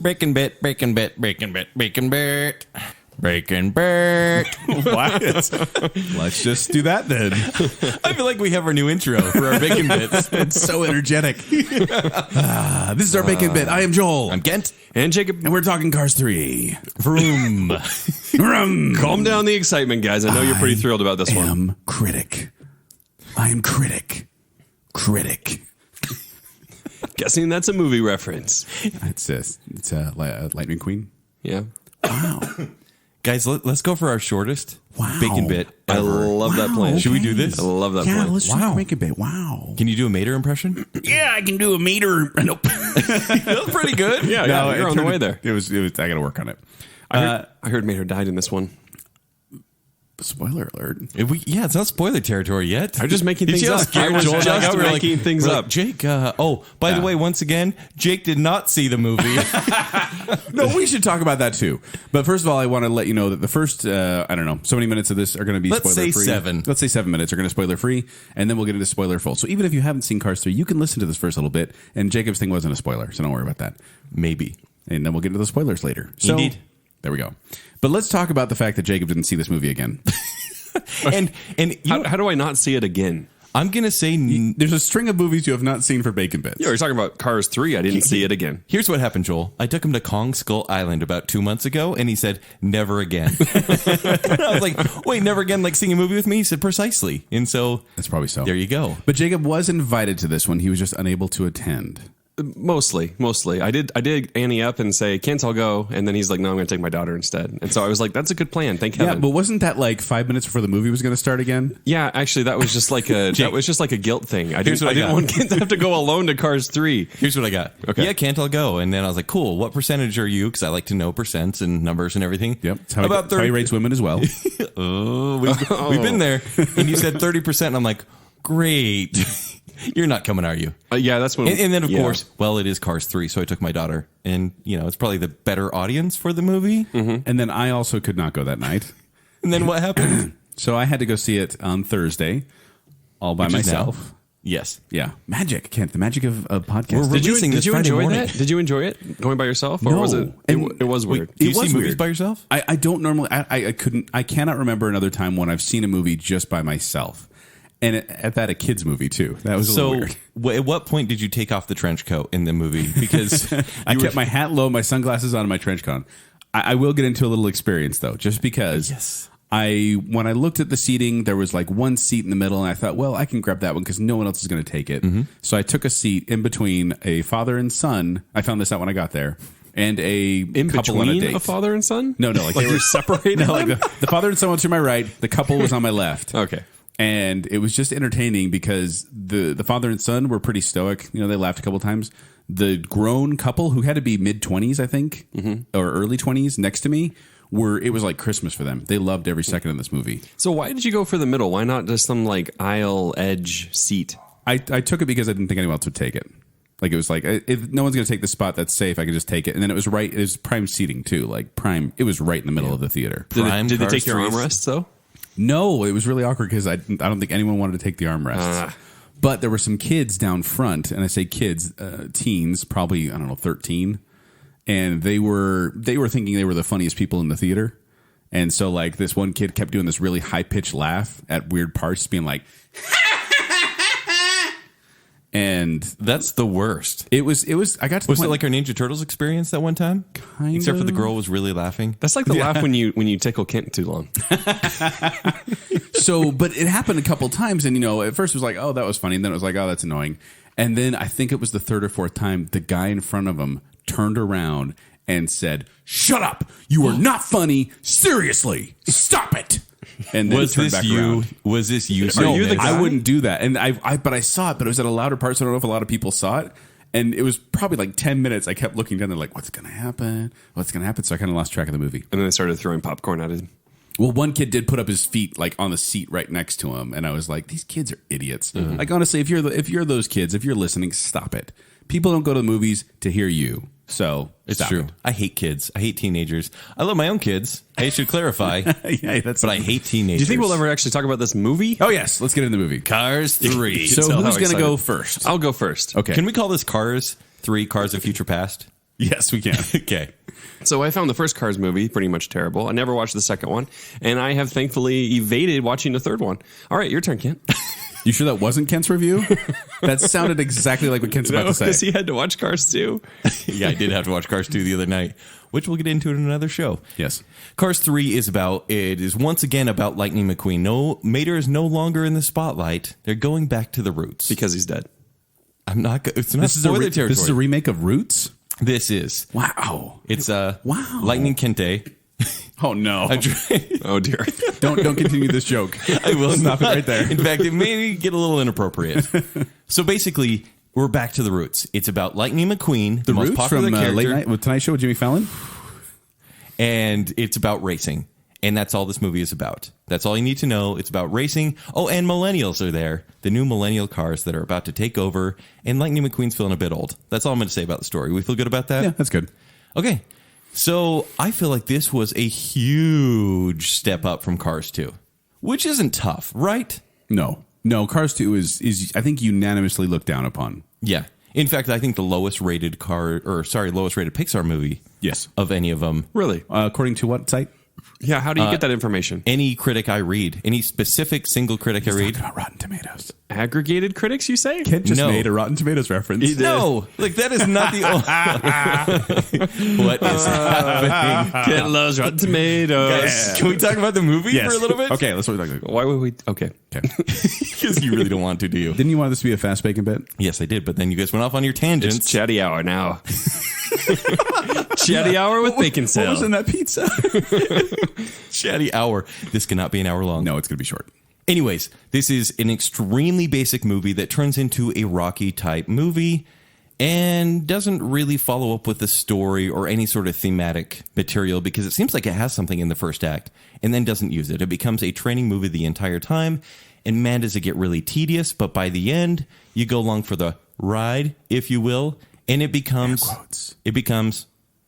BaconBit, BaconBit, BaconBit, BaconBit. BaconBit. What? Let's just do that then. I feel like we have our new intro for our Bacon Bits. It's so energetic. This is our Bacon Bit. I am Joel. I'm Kent. And Jacob. And we're talking Cars 3. Vroom. Vroom. Calm down the excitement, guys. I know you're pretty thrilled about this one. I am critic. Guessing that's a movie reference. It's Lightning McQueen. Yeah. Wow. Guys, let's go for our shortest Bacon Bit I ever. love that plan. Should we do this? I love that plan. Let's try Bacon Bit. Wow. Can you do a Mater impression? Yeah, I can do a meter. Nope. That's pretty good. Yeah, you're on the way there. It was. I got to work on it. I heard Mater died in this one. Spoiler alert. It's not spoiler territory yet. I'm just making things up. I was just making things up. Jake, by the way, once again, Jake did not see the movie. No, we should talk about that too. But first of all, I want to let you know that the first, so many minutes of this are going to be spoiler free. Let's say 7 minutes are going to spoiler free, and then we'll get into spoiler full. So even if you haven't seen Cars 3, you can listen to this first little bit, and Jacob's thing wasn't a spoiler, so don't worry about that. Maybe. And then we'll get into the spoilers later. So, Indeed. There we go. But let's talk about the fact that Jacob didn't see this movie again. and how do I not see it again? I'm going to say... There's a string of movies you have not seen for Bacon Bits. Yeah, we're talking about Cars 3. I didn't see it again. Here's what happened, Joel. I took him to Kong Skull Island about 2 months ago, and he said, never again. I was like, wait, never again, like seeing a movie with me? He said, precisely. And so... That's probably so. There you go. But Jacob was invited to this one. He was just unable to attend. Mostly. I did Annie up and say, Kent, I'll go. And then he's like, no, I'm going to take my daughter instead. And so I was like, that's a good plan. Thank heaven. Yeah, but wasn't that like 5 minutes before the movie was going to start again? Yeah, actually, that was just like a guilt thing. I didn't want Kent to have to go alone to Cars 3. Here's what I got. Okay. Yeah, Kent, I'll go. And then I was like, cool. What percentage are you? Because I like to know percents and numbers and everything. Yep. That's how he rates women as well. We've been there. And you said 30%. And I'm like, great. You're not coming, are you? Yeah, that's when. And then, of course, it is Cars 3, so I took my daughter. And, it's probably the better audience for the movie. Mm-hmm. And then I also could not go that night. And then what happened? So I had to go see it on Thursday, all by myself. Yes. Yeah. Magic, Kent. The magic of podcasting. Did you enjoy that? Did you enjoy it going by yourself? Or no. Was it was weird. Do you see movies by yourself? I don't normally. I cannot remember another time when I've seen a movie just by myself. And at that, a kid's movie, too. That was a little weird. At what point did you take off the trench coat in the movie? Because I kept my hat low, my sunglasses on, and my trench coat. I will get into a little experience, though, just because when I looked at the seating, there was like one seat in the middle, and I thought, well, I can grab that one because no one else is going to take it. Mm-hmm. So I took a seat in between a father and son. I found this out when I got there. And in couple on a date. A father and son? No, like they were separated. No, like the father and son was to my right. The couple was on my left. Okay. And it was just entertaining because the father and son were pretty stoic. They laughed a couple times. The grown couple, who had to be mid-20s, I think, or early 20s, next to me, it was like Christmas for them. They loved every second of this movie. So why did you go for the middle? Why not just some like aisle edge seat? I took it because I didn't think anyone else would take it. Like it was like, if no one's going to take the spot that's safe, I can just take it. And then it was right. It was prime seating too, like prime. It was right in the middle of the theater. Did they take your armrests though? No, it was really awkward because I don't think anyone wanted to take the armrests. But there were some kids down front, and I say kids, teens, probably 13, and they were thinking they were the funniest people in the theater, and so like this one kid kept doing this really high pitched laugh at weird parts, being like. And that's the worst. It was. I got to. Was it like our Ninja Turtles experience that one time? Kind Except for the girl was really laughing. That's like the laugh when you tickle Kent too long. So, but it happened a couple times, and at first it was like, oh, that was funny, and then it was like, oh, that's annoying, and then I think it was the third or fourth time the guy in front of him turned around and said, "Shut up! You are not funny. Seriously, stop it." And then was this you? Around. Was this you? No, I wouldn't do that. And but I saw it, but it was at a louder part, so I don't know if a lot of people saw it. And it was probably like 10 minutes. I kept looking down there like, what's going to happen? What's going to happen? So I kind of lost track of the movie. And then they started throwing popcorn at him. Well, one kid did put up his feet like on the seat right next to him, and I was like, these kids are idiots. Mm-hmm. Like honestly, if you're those kids, if you're listening, stop it. People don't go to the movies to hear you. So it's true. I hate kids. I hate teenagers. I love my own kids. I should clarify. But I hate teenagers. Do you think we'll ever actually talk about this movie? Oh, yes. Let's get into the movie. Cars 3. So who's going to go first? I'll go first. Okay. Can we call this Cars 3 Cars of Future Past? Yes, we can. Okay. So I found the first Cars movie pretty much terrible. I never watched the second one, and I have thankfully evaded watching the third one. All right, your turn, Kent. You sure that wasn't Kent's review? That sounded exactly like what Kent's about to say. Because he had to watch Cars 2. Yeah, I did have to watch Cars 2 the other night, which we'll get into in another show. Yes. Cars 3 is once again about Lightning McQueen. No, Mater is no longer in the spotlight. They're going back to the roots. Because he's dead. I'm not. It's not spoiler territory. This is a remake of Roots? This is. Wow. It's Wow. Lightning Kente. Oh, no. Oh, dear. Don't continue this joke. I will Stop it right there. In fact, it may get a little inappropriate. So basically, we're back to the roots. It's about Lightning McQueen, the most Roots popular from character, Late Night with Tonight Show with Jimmy Fallon? and it's about racing. And that's all this movie is about. That's all you need to know. It's about racing. Oh, and millennials are there. The new millennial cars that are about to take over. And Lightning McQueen's feeling a bit old. That's all I'm going to say about the story. We feel good about that? Yeah, that's good. Okay. So I feel like this was a huge step up from Cars 2, which isn't tough, right? No, Cars 2 is I think unanimously looked down upon. Yeah. In fact, I think the lowest rated Pixar movie. Yes. Of any of them. Really? According to what site? Yeah, how do you get that information? Any critic I read, any specific single critic I read. Talking about Rotten Tomatoes. Aggregated critics, you say? Kent just No. made a Rotten Tomatoes reference. No, like that is not the only. What is happening? Kent loves Rotten Tomatoes. Guys, can we talk about the movie Yes. for a little bit? Okay, let's talk about it. Why would we? Okay. Because you really don't want to, do you? Didn't you want this to be a fast bacon bit? Yes, I did. But then you guys went off on your tangents. It's chatty hour now. Chatty hour with Baconsale. What was in that pizza? Chatty hour. This cannot be an hour long. No, it's going to be short. Anyways, this is an extremely basic movie that turns into a Rocky type movie and doesn't really follow up with the story or any sort of thematic material because it seems like it has something in the first act and then doesn't use it. It becomes a training movie the entire time, and man, does it get really tedious, but by the end, you go along for the ride, if you will, and it becomes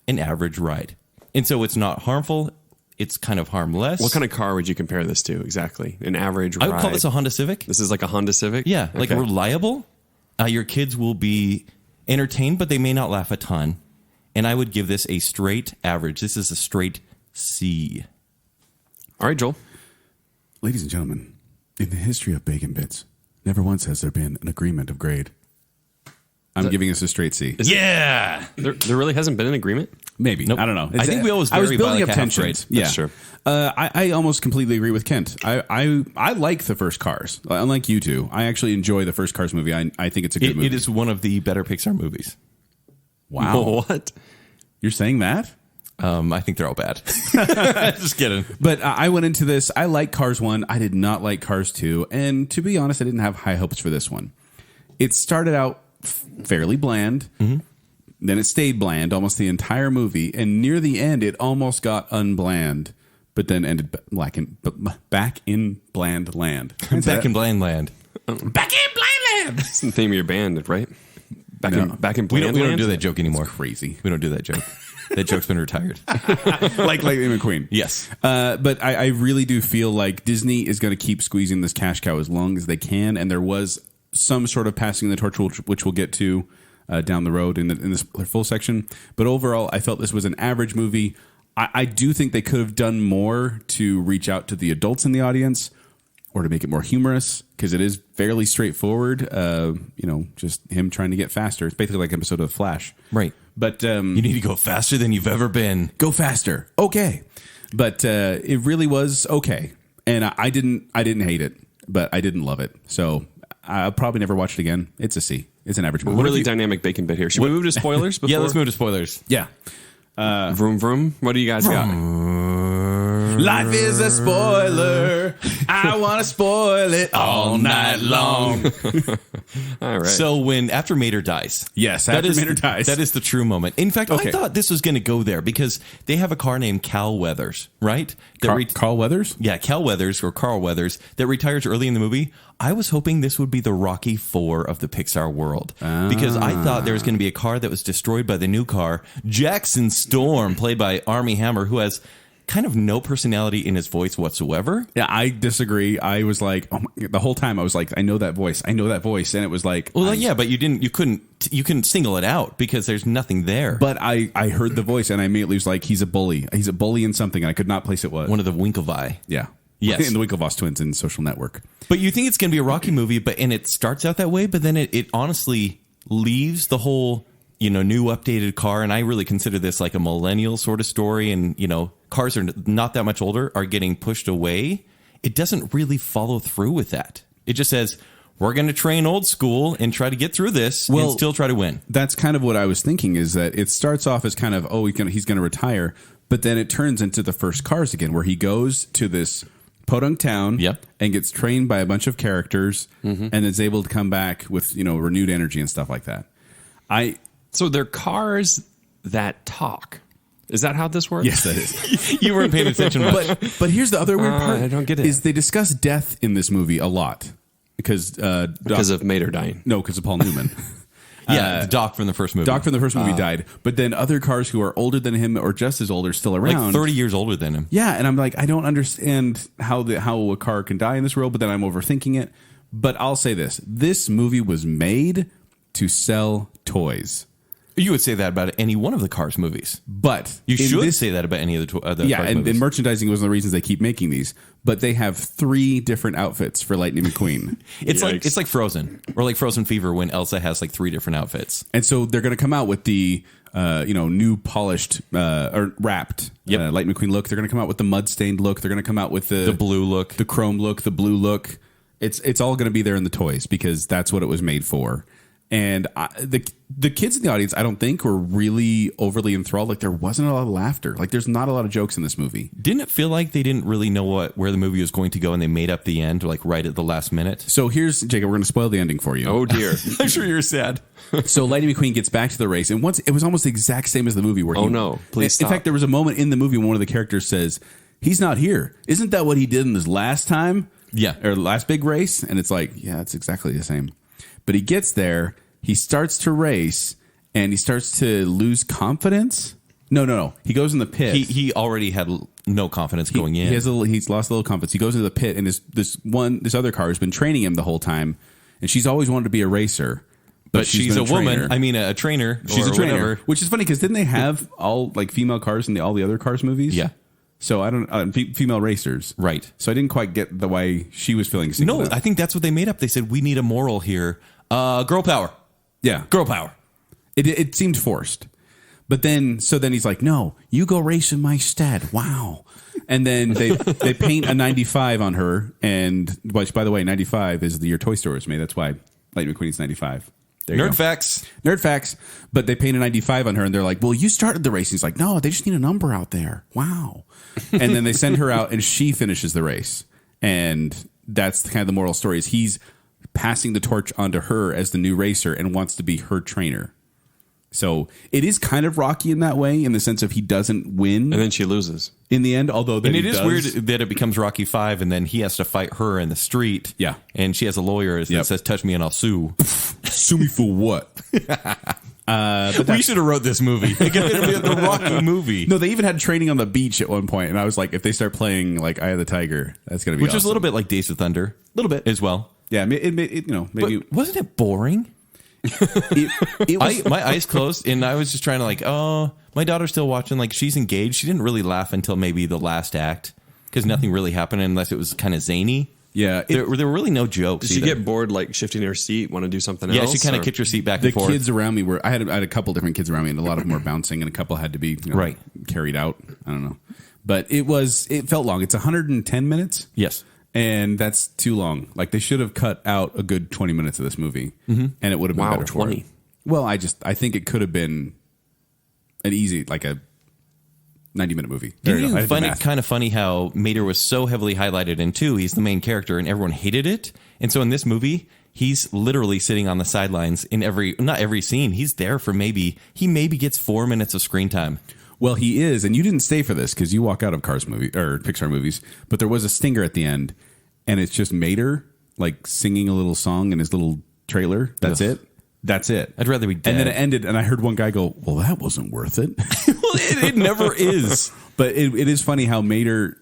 an average ride. And so it's not harmful. It's kind of harmless. What kind of car would you compare this to exactly? An average I would ride? call this a Honda Civic. This is like a Honda Civic? Yeah, like Okay. reliable. Your kids will be entertained, but they may not laugh a ton. And I would give this a straight average. This is a straight C. All right, Joel. Ladies and gentlemen, in the history of Bacon Bits, never once has there been an agreement of grade. I'm giving us a straight C. Yeah. There really hasn't been an agreement? Maybe. Nope. I don't know. I think we always I was vary by building like up a half tension. grade. Yeah, That's true. I almost completely agree with Kent. I like the first Cars. Unlike you two, I actually enjoy the first Cars movie. I think it's a good movie. It is one of the better Pixar movies. Wow. What? You're saying that? I think they're all bad. Just kidding. But I went into this. I like Cars 1. I did not like Cars 2. And to be honest, I didn't have high hopes for this one. It started out fairly bland. Mm-hmm. Then it stayed bland almost the entire movie. And near the end, it almost got unbland, but then ended back in bland land. Back in Bland Land. Back in bland land. That's the theme of your band, right? Back No. in We don't Blandland? do that joke anymore. Crazy. We don't do that joke. That joke's been retired. Like Lightning McQueen. Yes. But I really do feel like Disney is going to keep squeezing this cash cow as long as they can. And there was some sort of passing the torch, which we'll get to down the road in this full section. But overall, I felt this was an average movie. I do think they could have done more to reach out to the adults in the audience or to make it more humorous because it is fairly straightforward. Just him trying to get faster. It's basically like an episode of Flash. Right. But You need to go faster than you've ever been. go faster. Okay. But it really was okay. And I didn't hate it, but I didn't love it. So I'll probably never watch it again. It's a C. It's an average movie. Really dynamic Bacon Bit here. Should we move to spoilers before? Yeah, let's move to spoilers. Yeah. Vroom, vroom. What do you guys got? Life is a spoiler. I want to spoil it all night long. All right. So after Mater dies. Yes, after Mater dies. That is the true moment. In fact, Okay. I thought this was going to go there because they have a car named Cal Weathers, right? Carl Weathers? Yeah, Cal Weathers or Carl Weathers that retires early in the movie. I was hoping this would be the Rocky IV of the Pixar world because I thought there was going to be a car that was destroyed by the new car, Jackson Storm, played by Armie Hammer, who has kind of no personality in his voice whatsoever. Yeah, I disagree. I was like, the whole time I was like, I know that voice, and it was like, but you couldn't single it out because there's nothing there. But I heard the voice, and I immediately was like, he's a bully in something, and I could not place it. What one of the Winklevi? Yeah, yes, and the Winklevoss twins in Social Network. But you think it's going to be a Rocky movie, and it starts out that way, but then it honestly leaves the whole new updated car, and I really consider this like a millennial sort of story, and cars are not that much older are getting pushed away. It doesn't really follow through with that. It just says we're going to train old school and try to get through this and still try to win. That's kind of what I was thinking, is that it starts off as kind of, he's going to retire, but then it turns into the first Cars again, where he goes to this podunk town and gets trained by a bunch of characters and is able to come back with renewed energy and stuff like that. So they're cars that talk. Is that how this works? Yes, that is. You weren't paying attention much. But here's the other weird part. I don't get it. Is they discuss death in this movie a lot. Because of Mater dying. No, because of Paul Newman. Doc from the first movie. Doc from the first movie died. But then other cars who are older than him or just as old are still around. Like 30 years older than him. Yeah, and I'm like, I don't understand how a car can die in this world, but then I'm overthinking it. But I'll say this. This movie was made to sell toys. You would say that about any one of the Cars movies. But you should say that about any of the Cars movies. And merchandising was one of the reasons they keep making these. But they have 3 different outfits for Lightning McQueen. It's like Frozen, or like Frozen Fever when Elsa has like 3 different outfits. And so they're going to come out with the new polished or wrapped Lightning McQueen look. They're going to come out with the mud stained look. They're going to come out with the blue look, the chrome look, the blue look. It's all going to be there in the toys because that's what it was made for. And the kids in the audience, I don't think, were really overly enthralled. Like, there wasn't a lot of laughter. Like, there's not a lot of jokes in this movie. Didn't it feel like they didn't really know where the movie was going to go, and they made up the end, like, right at the last minute? So here's, Jacob, we're going to spoil the ending for you. Oh, dear. I'm sure you're sad. So Lightning McQueen gets back to the race, and once it was almost the exact same as the movie. Where Please stop. In fact, there was a moment in the movie when one of the characters says, "He's not here. Isn't that what he did in this last time? Yeah. Or last big race?" And it's like, yeah, it's exactly the same. But he gets there. He starts to race, and he starts to lose confidence. No. He goes in the pit. He already had no confidence going in. He's lost a little confidence. He goes into the pit, and this other car has been training him the whole time, and she's always wanted to be a racer. But she's a woman. I mean, a trainer. She's a trainer. Whatever. Which is funny because didn't they have all like female cars in all the other Cars movies? Yeah. So I don't female racers, right? So I didn't quite get the way she was feeling. No, I think that's what they made up. They said we need a moral here. Girl power. Yeah, girl power. It seemed forced, but then he's like, "No, you go race in my stead." Wow. And then they paint a 95 on her, and which, by the way, 95 is the year Toy Story was made. That's why Lightning McQueen's 95. Nerd facts. But they paint a 95 on her, and they're like, "Well, you started the race." He's like, "No, they just need a number out there." Wow. And then they send her out, and she finishes the race, and that's kind of the moral story. Is he's passing the torch onto her as the new racer and wants to be her trainer. So it is kind of Rocky in that way, in the sense of he doesn't win, and then she loses in the end. Although and it is weird that it becomes Rocky 5, and then he has to fight her in the street. Yeah, and she has a lawyer that says, "Touch me and I'll sue." Sue me for what? But we should have wrote this movie. It'd be the Rocky movie. No, they even had training on the beach at one point, and I was like, if they start playing like Eye of the Tiger, that's going to be awesome. Is a little bit like Days of Thunder, a little bit as well. Yeah, maybe. But wasn't it boring? It was. My eyes closed, and I was just trying to my daughter's still watching. Like, she's engaged. She didn't really laugh until maybe the last act because nothing really happened unless it was kind of zany. Yeah, there were really no jokes. Did she get bored, like shifting her seat, want to do something else? Yeah, she kind of kicked her seat back and forth. The kids around me I had a couple different kids around me, and a lot of them were bouncing, and a couple had to be carried out. I don't know, but it felt long. It's 110 minutes. Yes. And that's too long. Like, they should have cut out a good 20 minutes of this movie, and it would have been better. 20. For it. Well, I think it could have been an easy, like a 90-minute movie. Kind of funny how Mater was so heavily highlighted in 2. He's the main character, and everyone hated it. And so in this movie, he's literally sitting on the sidelines in not every scene. He's there for maybe gets 4 minutes of screen time. Well, he is, and you didn't stay for this because you walk out of Cars movie or Pixar movies. But there was a stinger at the end, and it's just Mater like singing a little song in his little trailer. That's it. That's it. I'd rather be dead. And then it ended, and I heard one guy go, "Well, that wasn't worth it." Well, it never is. But it is funny how Mater.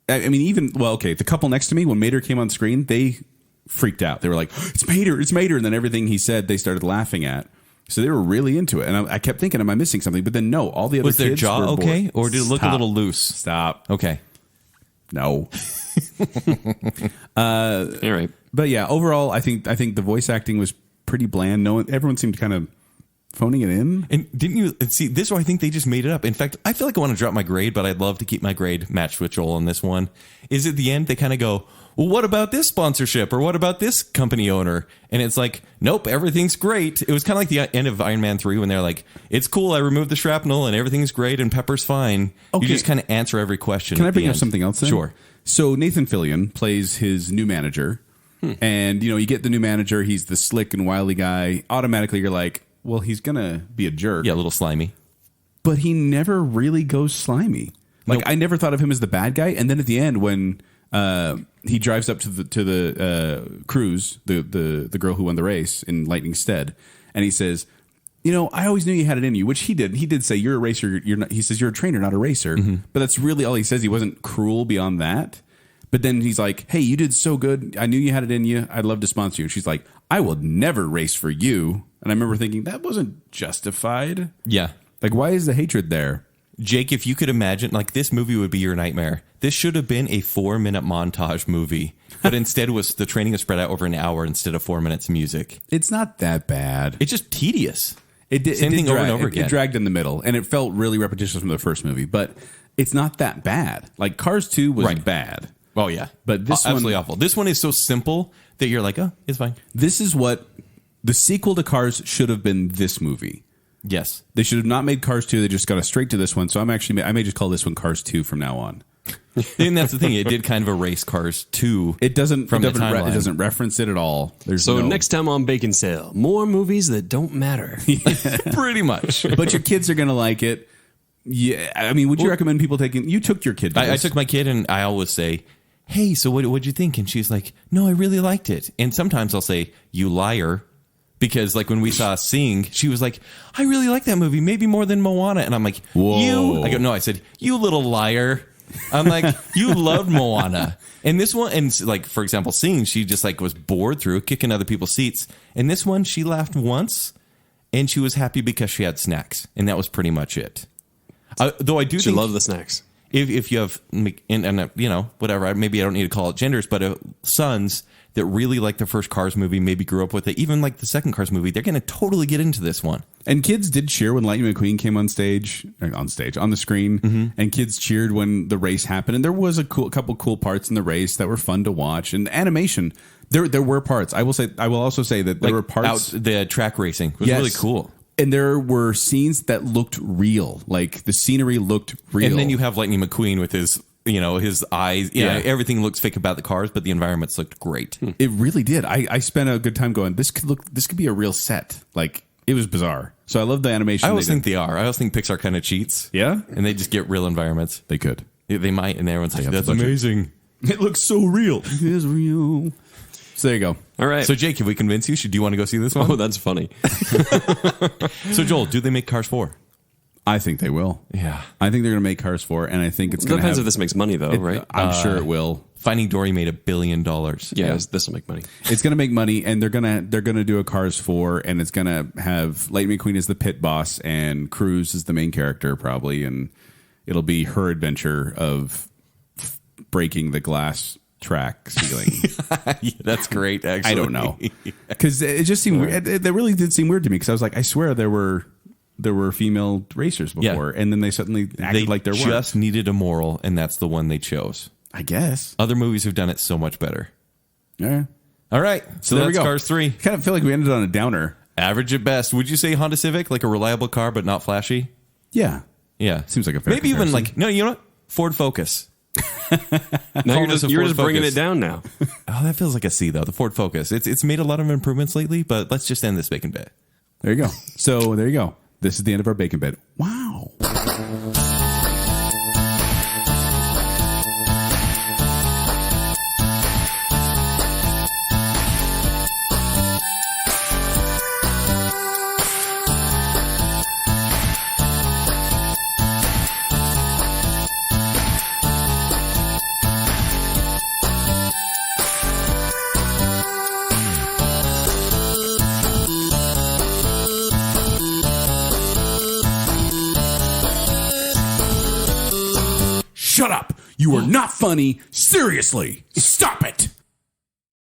I mean, the couple next to me, when Mater came on screen, they freaked out. They were like, "It's Mater, it's Mater," and then everything he said, they started laughing at. So they were really into it, and I kept thinking, "Am I missing something?" But then no, all the other Was their kids jaw were okay, bored. or did it look a little loose? Stop. Okay. No. All right. But yeah, overall, I think the voice acting was pretty bland. Everyone seemed kind of phoning it in. And didn't you see this? I think they just made it up. In fact, I feel like I want to drop my grade, but I'd love to keep my grade matched with Joel on this one. Is at the end they kind of go, "Well, what about this sponsorship, or what about this company owner?" And it's like, nope, everything's great. It was kind of like the end of Iron Man 3 when they're like, "It's cool, I removed the shrapnel and everything's great and Pepper's fine." Okay. You just kind of answer every question. Can I at the bring up end. something else then? Sure. So Nathan Fillion plays his new manager. And, you get the new manager. He's the slick and wily guy. Automatically, you're like, well, he's going to be a jerk. Yeah, a little slimy. But he never really goes slimy. Like, Nope. I never thought of him as the bad guy. And then at the end, when he drives up to the Cruz, the girl who won the race in Lightning's stead, and he says, I always knew you had it in you, which he did. He did say, "You're a racer." You're not. He says, "You're a trainer, not a racer." But that's really all he says. He wasn't cruel beyond that. But then he's like, "Hey, you did so good. I knew you had it in you. I'd love to sponsor you." And she's like, "I will never race for you." And I remember thinking, that wasn't justified. Yeah. Like, why is the hatred there? Jake, if you could imagine, like, this movie would be your nightmare. This should have been a 4-minute montage movie, but instead was the training was spread out over an hour instead of 4 minutes of music. It's not that bad. It's just tedious. It did, Same it did thing over and drag- over it- again. It dragged in the middle, and it felt really repetitious from the first movie, but it's not that bad. Like, Cars 2 was Right. bad. Oh, yeah. But this one- absolutely awful. This one is so simple that you're like, oh, it's fine. This is what the sequel to Cars should have been. This movie. Yes. They should have not made Cars 2. They just got us straight to this one. So I may just call this one Cars 2 from now on. And that's the thing. It did kind of erase Cars 2. It doesn't From the it timeline. doesn't reference it at all. There's So no, next time on Baconsale, more movies that don't matter. Pretty much. but your kids are gonna like it. Yeah, I mean, would you recommend people taking? You took your kid. To I this. took my kid, and I always say, "Hey, so what'd you think?" And she's like, "No, I really liked it." And sometimes I'll say, "You liar." Because like when we saw Sing, she was like, "I really like that movie, maybe more than Moana." And I'm like, Whoa. "You?" I go, "No," I said, "You little liar." I'm like, "You loved Moana." And this one, and like, for example, Sing, she just like was bored through kicking other people's seats. And this one, she laughed once, and she was happy because she had snacks. And that was pretty much it. Though I do She think loved the snacks. if you have, and whatever, maybe I don't need to call it genders, but sons that really like the first Cars movie, maybe grew up with it, even like the second Cars movie, they're going to totally get into this one. And kids did cheer when Lightning McQueen came on the screen, and kids cheered when the race happened. And there was a couple cool parts in the race that were fun to watch. And animation, there were parts. I will also say that there were parts. The track racing was really cool. And there were scenes that looked real. Like the scenery looked real. And then you have Lightning McQueen with his eyes. Yeah. Everything looks fake about the cars, but the environments looked great. It really did. I spent a good time going, this could be a real set. Like, it was bizarre. So I love the animation. I always think they are. I always think Pixar kind of cheats. Yeah? And they just get real environments. They could. They might, and everyone's like, have that's the budget. amazing. It looks so real. It is real. So there you go. All right. So, Jake, if we convince you, do you want to go see this one? Oh, that's funny. So, Joel, do they make Cars 4? I think they will. Yeah. I think they're going to make Cars 4, and I think it's It going to depends have... if this makes money, though, right? I'm sure it will. Finding Dory made $1 billion. Yeah, this will make money. It's going to make money, and they're gonna do a Cars 4, and it's going to have Lightning McQueen as the pit boss, and Cruz is the main character probably, and it'll be her adventure of breaking the glass track ceiling. Yeah, that's great, actually. I don't know, because it just seemed weird. It really did seem weird to me, because I was like, I swear there were female racers before, and then they suddenly acted like there weren't. They just needed a moral, and that's the one they chose. I guess. Other movies have done it so much better. Yeah. All right, so there we that's go. Cars 3. Kind of feel like we ended on a downer. Average at best. Would you say Honda Civic, like a reliable car but not flashy? Yeah. Yeah. Seems like a fair Maybe even comparison. like, no, you know what? Ford Focus. Now Honda's a you're Ford just bringing Focus. it down now. Oh, that feels like a C, though. The Ford Focus. It's made a lot of improvements lately, but let's just end this bacon bit. There you go. So there you go. This is the end of our bacon bit. Wow. shut up. You are not funny. Seriously, stop it.